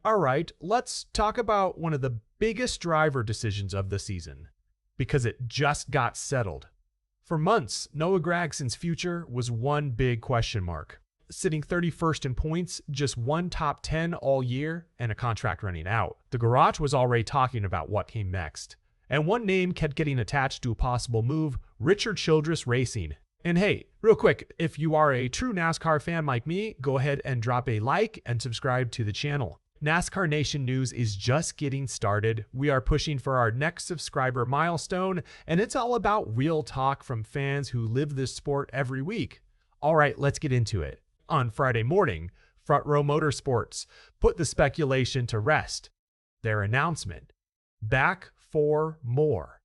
All right, let's talk about one of the biggest driver decisions of the season, because it just got settled. For months, Noah Gragson's future was one big question mark. Sitting 31st in points, just one top 10 all year, and a contract running out. The garage was already talking about what came next. And one name kept getting attached to a possible move: Richard Childress Racing. And hey, real quick, if you are a true NASCAR fan like me, go ahead and drop a like and subscribe to the channel. NASCAR Nation news is just getting started. We are pushing for our next subscriber milestone, and it's all about real talk from fans who live this sport every week. All right, let's get into it. On Friday morning, Front Row Motorsports put the speculation to rest. Their announcement: back for more.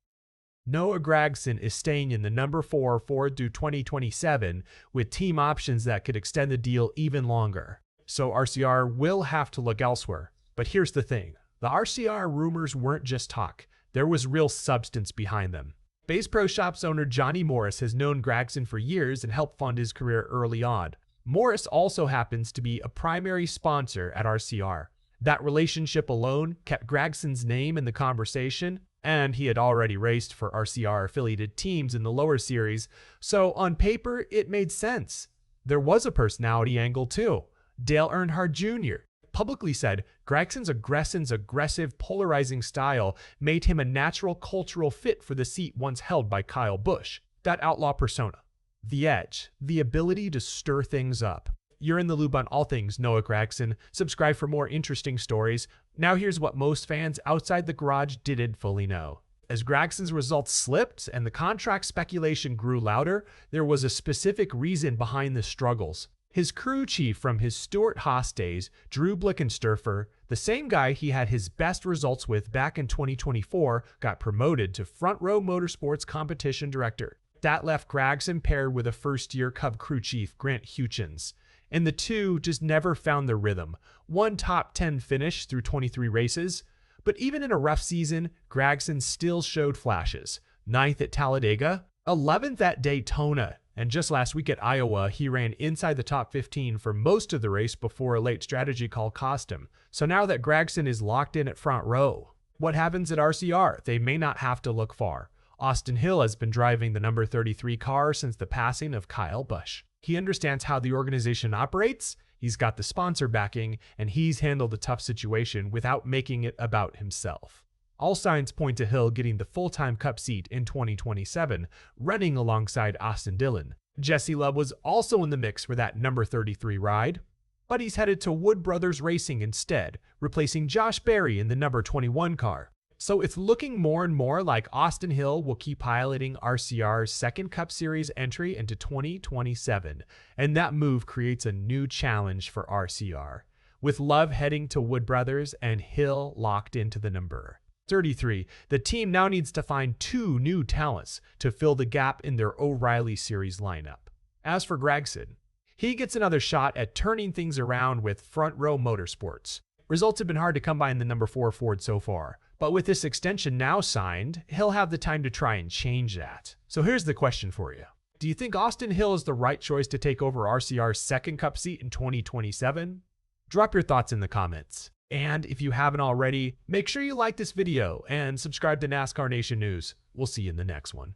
Noah Gragson is staying in the number 4 Ford through 2027 with team options that could extend the deal even longer. So RCR will have to look elsewhere. But here's the thing. The RCR rumors weren't just talk. There was real substance behind them. Bass Pro Shops owner Johnny Morris has known Gragson for years and helped fund his career early on. Morris also happens to be a primary sponsor at RCR. That relationship alone kept Gragson's name in the conversation, and he had already raced for RCR-affiliated teams in the lower series, so on paper, it made sense. There was a personality angle too. Dale Earnhardt Jr. publicly said Gragson's aggressive, polarizing style made him a natural cultural fit for the seat once held by Kyle Busch. That outlaw persona. The edge, the ability to stir things up. You're in the loop on all things Noah Gragson. Subscribe for more interesting stories. Now here's what most fans outside the garage didn't fully know. As Gragson's results slipped and the contract speculation grew louder, there was a specific reason behind the struggles. His crew chief from his Stuart Haas days, Drew Blickensturfer, the same guy he had his best results with back in 2024, got promoted to Front Row Motorsports competition director. That left Gragson paired with a first-year Cub crew chief, Grant Hutchins. And the two just never found their rhythm. One top 10 finish through 23 races. But even in a rough season, Gragson still showed flashes. 9th at Talladega, 11th at Daytona, and just last week at Iowa, he ran inside the top 15 for most of the race before a late strategy call cost him. So now that Gragson is locked in at Front Row, what happens at RCR? They may not have to look far. Austin Hill has been driving the number 33 car since the passing of Kyle Busch. He understands how the organization operates, he's got the sponsor backing, and he's handled a tough situation without making it about himself. All signs point to Hill getting the full-time Cup seat in 2027, running alongside Austin Dillon. Jesse Love was also in the mix for that number 33 ride, but he's headed to Wood Brothers Racing instead, replacing Josh Berry in the number 21 car. So it's looking more and more like Austin Hill will keep piloting RCR's second Cup Series entry into 2027, and that move creates a new challenge for RCR, with Love heading to Wood Brothers and Hill locked into the number 33. The team now needs to find 2 new talents to fill the gap in their O'Reilly Series lineup. As for Gragson, he gets another shot at turning things around with Front Row Motorsports. Results have been hard to come by in the number 4 Ford so far, but with this extension now signed, he'll have the time to try and change that. So here's the question for you. Do you think Austin Hill is the right choice to take over RCR's second Cup seat in 2027? Drop your thoughts in the comments. And if you haven't already, make sure you like this video and subscribe to NASCAR Nation News. We'll see you in the next one.